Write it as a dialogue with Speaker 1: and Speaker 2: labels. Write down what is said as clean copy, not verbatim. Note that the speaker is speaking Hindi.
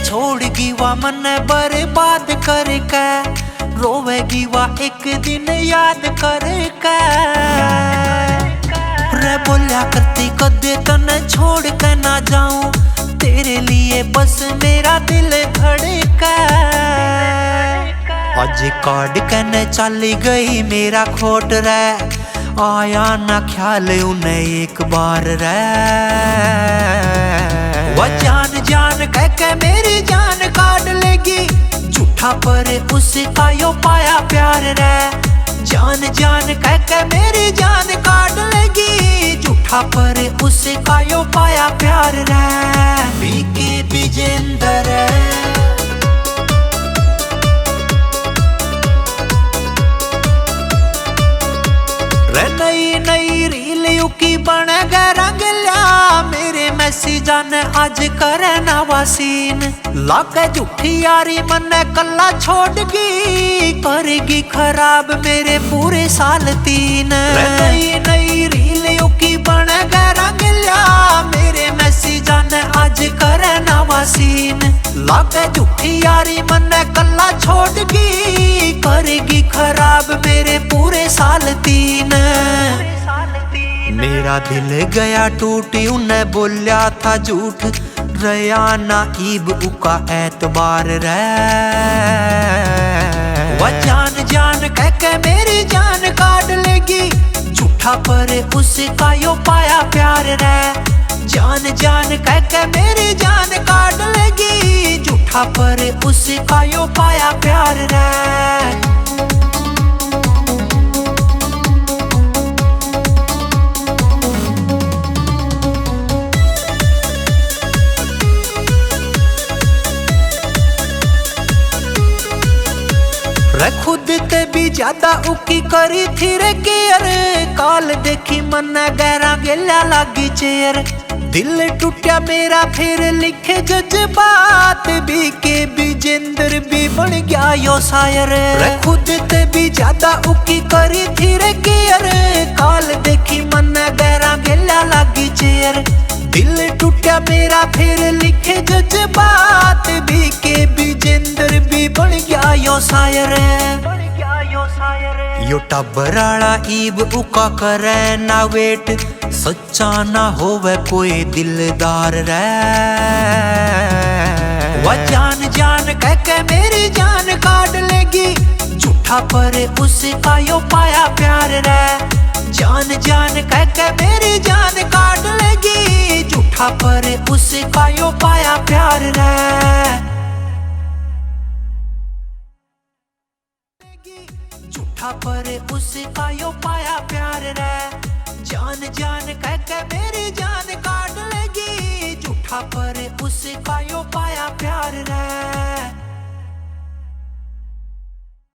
Speaker 1: छोड़गी वा मन बर्बाद करके, रोवेगी वा एक दिन याद करके। रे बोलिया करती कदे तने छोड़ के ना जाऊं, तेरे लिए बस मेरा दिल धड़का। आज काट के न चली गई मेरा खोट रे, आया ना ख्याल उन्हें एक बार रे। वह जान जान कह के मेरी जान काट लेगी, झूठा पर उसका यो पाया प्यार रे। जान जान कह के मेरी जान काट लेगी, झूठा पर उसका यो पाया प्यार रे। बीके विजेंद्र नई नई रील युकी बन गए रंगल्या, मेरे मैसेजा ने आज करे नवा सीन। लागे झूठी यारी मन कल्ला छोड़गी, करेगी खराब मेरे पूरे साल 3। नई नई रील युकी बन गए रंगल्या, मेरे मैसेजा ने आज करे नवा सीन। लागे झूठी यारी मन कल्ला छोड़गी, करेगी खराब मेरे पूरे साल 3। मेरा दिल गया टूट, उन्हें बोलिया था झूठ, रया ना ईब उका एतबार रे। वह जान जान कह के मेरी जान काट लेगी, झूठा पर उसका यो पाया प्यार रे। जान जान कह के मेरी जान काट लेगी, झूठा पर उसका यो पाया प्यार रे। खुद ते भी ज्यादा उकी करी थी रे केयर, काल देखी मन गहरा गेला लागी चेयर। दिल टूटा मेरा फिर लिखे जज्बात, बीके विजेंद्र भी बन गया यो शायर। खुद ते भी ज्यादा उकी करी थी रे केयर, काल देखी मन गहरा गेला लागी चेयर। दिल टूटा मेरा फिर लिखे जज्बात, बीके विजेंद्र भी बन गया यो शायर। यो टबराड़ा ईब उका करे ना वेट, सच्चा ना होवे कोई दिलदार रे। वह जान जान कह के मेरी जान काट लेगी, झूठा पर उसका यो पाया प्यार रे। जान जान कह के मेरी जान काट लेगी, झूठा पर उसका यो पाया प्यार रे। झूठा पर उसका यो पाया प्यार रे। जान जान कह के मेरी जान काट लेगी, झूठा पर उसका यो पाया प्यार रे।